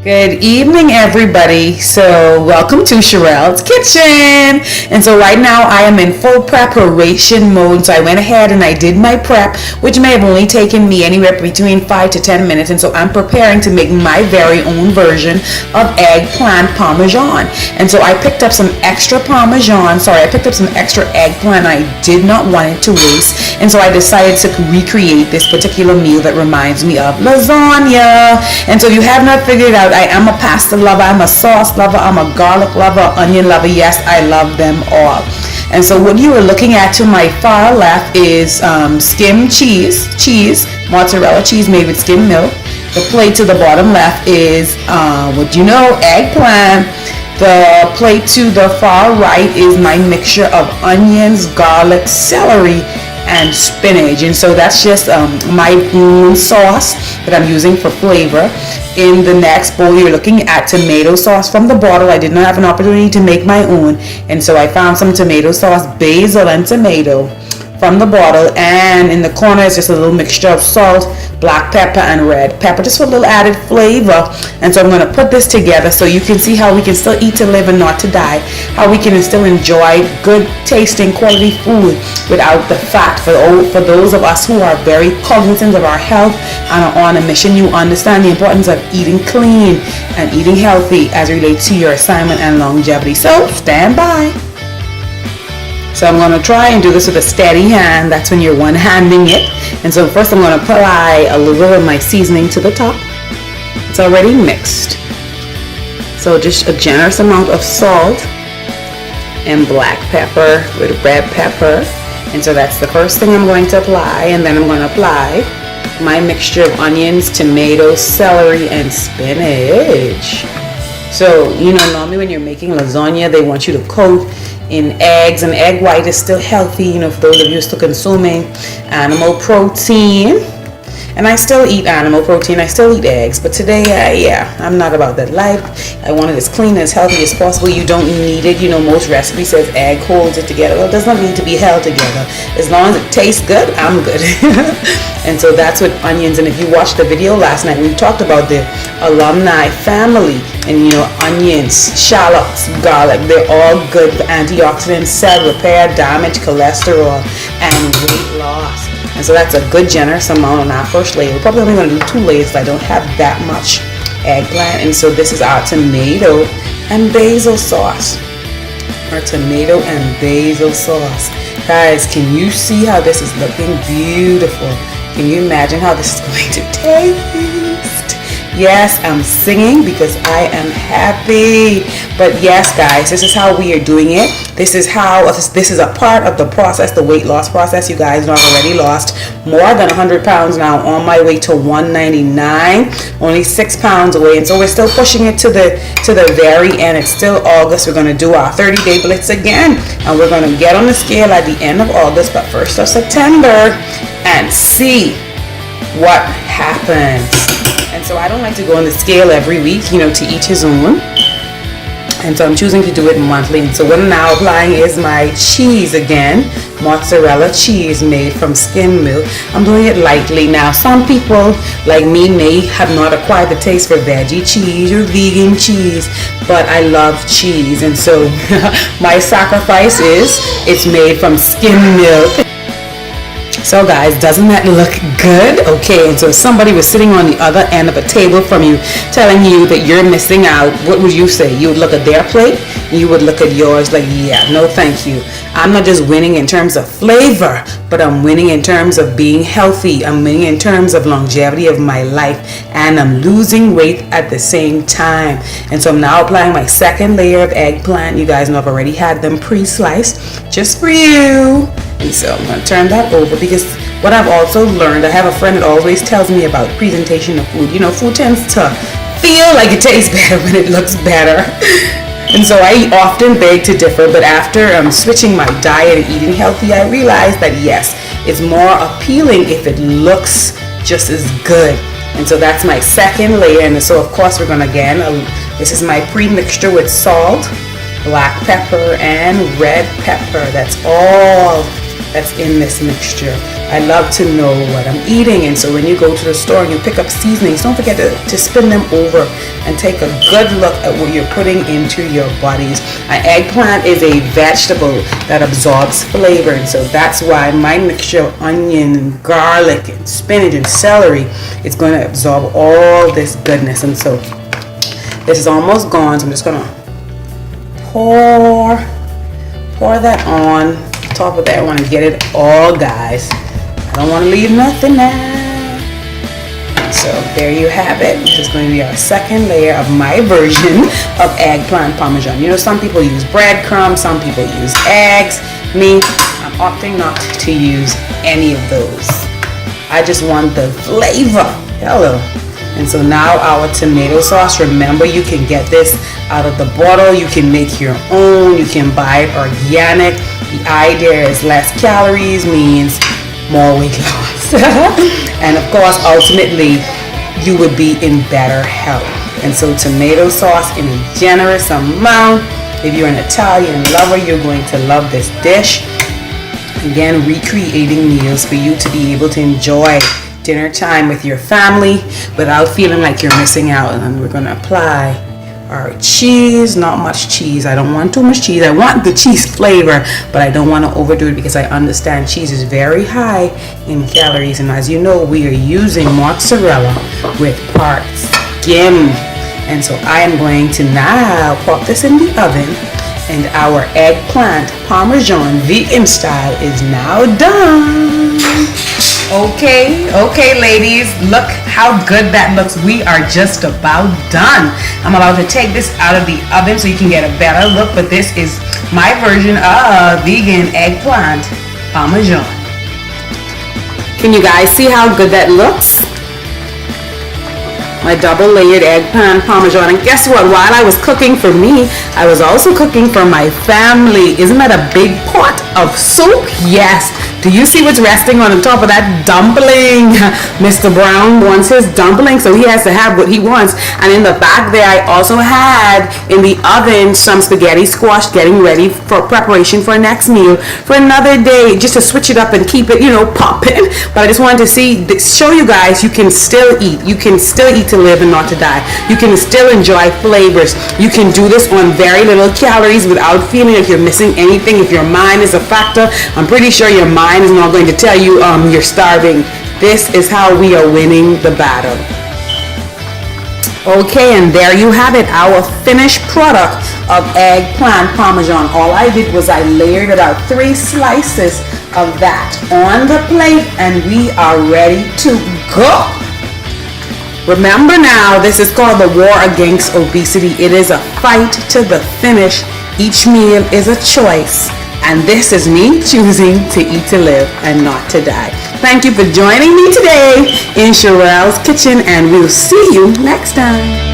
Good evening, everybody. So, welcome to Sherelle's Kitchen. And so, right now, I am in full preparation mode. So, I went ahead and I did my prep, which may have only taken me anywhere between 5 to 10 minutes. And so, I'm preparing to make my very own version of eggplant parmesan. And so, I picked up some extra parmesan. I picked up some extra eggplant. I did not want it to waste. And so, I decided to recreate this particular meal that reminds me of lasagna. And so, if you have not figured it out, I am a pasta lover, I'm a sauce lover, I'm a garlic lover, onion lover. Yes, I love them all. And so what you are looking at to my far left is skim cheese, mozzarella cheese made with skim milk. The plate to the bottom left is eggplant. The plate to the far right is my mixture of onions, garlic, celery, and spinach. And so that's just my own sauce that I'm using for flavor. In the next bowl, you're looking at tomato sauce from the bottle. I did not have an opportunity to make my own, and so I found some tomato sauce, basil and tomato from the bottle. And in the corner is just a little mixture of salt, black pepper, and red pepper, just for a little added flavor. And so I'm going to put this together so you can see how we can still eat to live and not to die, how we can still enjoy good tasting quality food without the fat. For those of us who are very cognizant of our health and are on a mission, you understand the importance of eating clean and eating healthy as it relates to your assignment and longevity. So stand by. So I'm going to try and do this with a steady hand. That's when you're one-handing it. And so first I'm going to apply a little bit of my seasoning to the top. It's already mixed. So just a generous amount of salt and black pepper with red pepper. And so that's the first thing I'm going to apply. And then I'm going to apply my mixture of onions, tomatoes, celery, and spinach. So, normally when you're making lasagna, they want you to coat in eggs, and egg white is still healthy, for those of you still consuming animal protein. And I still eat animal protein, I still eat eggs, but today, I'm not about that life. I want it as clean, as healthy as possible. You don't need it. Most recipes says egg holds it together. Well, it does not need to be held together. As long as it tastes good, I'm good. And so that's with onions. And if you watched the video last night, we talked about the alumni family. And onions, shallots, garlic, they're all good for antioxidants, cell repair, damage, cholesterol, and weight loss. And so that's a good generous amount on our first layer. We're probably only going to do 2 layers, but I don't have that much eggplant. And so this is our tomato and basil sauce. Our tomato and basil sauce. Guys, can you see how this is looking beautiful? Can you imagine how this is going to taste? Yes, I'm singing because I am happy. But yes, guys, this is how we are doing it. This is a part of the process, the weight loss process. You guys know I've already lost more than 100 pounds now, on my way to 199, only 6 pounds away. And so we're still pushing it to the very end. It's still August. We're going to do our 30-day blitz again, and we're going to get on the scale at the end of August, but 1st of September, and see what happens. And so I don't like to go on the scale every week, to each his own. And so I'm choosing to do it monthly. And so what I'm now applying is my cheese again, mozzarella cheese made from skim milk. I'm doing it lightly. Now, some people like me may have not acquired the taste for veggie cheese or vegan cheese, but I love cheese. And so my sacrifice is it's made from skim milk. So guys, doesn't that look good? Okay, and so if somebody was sitting on the other end of a table from you telling you that you're missing out, what would you say? You would look at their plate and you would look at yours like, yeah, no thank you. I'm not just winning in terms of flavor, but I'm winning in terms of being healthy. I'm winning in terms of longevity of my life, and I'm losing weight at the same time. And so I'm now applying my second layer of eggplant. You guys know I've already had them pre-sliced just for you. And so I'm going to turn that over, because what I've also learned, I have a friend that always tells me about presentation of food. Food tends to feel like it tastes better when it looks better. And so I often beg to differ, but after switching my diet and eating healthy, I realized that yes, it's more appealing if it looks just as good. And so that's my second layer. And so of course we're going to this is my pre-mixture with salt, black pepper, and red pepper. That's all that's in this mixture. I love to know what I'm eating, and so when you go to the store and you pick up seasonings, don't forget to spin them over and take a good look at what you're putting into your bodies. An eggplant is a vegetable that absorbs flavor, and so that's why my mixture of onion and garlic and spinach and celery is going to absorb all this goodness. And so this is almost gone, so I'm just going to pour that on top of that. I want to get it all, guys. I don't want to leave nothing out. So there you have it. This is going to be our second layer of my version of eggplant parmesan. You know, some people use breadcrumbs, some people use eggs. Me, I'm opting not to use any of those. I just want the flavor. Hello. And so now our tomato sauce. Remember, you can get this out of the bottle. You can make your own. You can buy it organic. The idea is less calories means more weight loss. And of course, ultimately, you would be in better health. And so tomato sauce in a generous amount. If you're an Italian lover, you're going to love this dish. Again, recreating meals for you to be able to enjoy dinner time with your family without feeling like you're missing out. And then we're going to apply our cheese. Not much cheese. I don't want too much cheese. I want the cheese flavor, but I don't want to overdo it because I understand cheese is very high in calories. And as you know, we are using mozzarella with part skim. And so I am going to now pop this in the oven, and our eggplant parmesan vegan style is now done. Okay, ladies, look how good that looks. We are just about done. I'm about to take this out of the oven so you can get a better look, but this is my version of vegan eggplant parmesan. Can you guys see how good that looks? My double layered eggplant parmesan. And guess what? While I was cooking for me, I was also cooking for my family. Isn't that a big pot of soup? Yes. Do you see what's resting on the top of that dumpling? Mr. Brown wants his dumpling, so he has to have what he wants. And in the back there, I also had in the oven some spaghetti squash, getting ready for preparation for next meal for another day, just to switch it up and keep it, popping. But I just wanted to show you guys you can still eat. You can still eat to live and not to die. You can still enjoy flavors. You can do this on very little calories without feeling like you're missing anything. If your mind is a factor, I'm pretty sure your mind is not going to tell you you're starving. This is how we are winning the battle. Okay, and there you have it, our finished product of eggplant parmesan. All I did was I layered about 3 slices of that on the plate, and we are ready to go. Remember now, this is called the war against obesity. It is a fight to the finish. Each meal is a choice. And this is me choosing to eat to live and not to die. Thank you for joining me today in Sherelle's Kitchen, and we'll see you next time.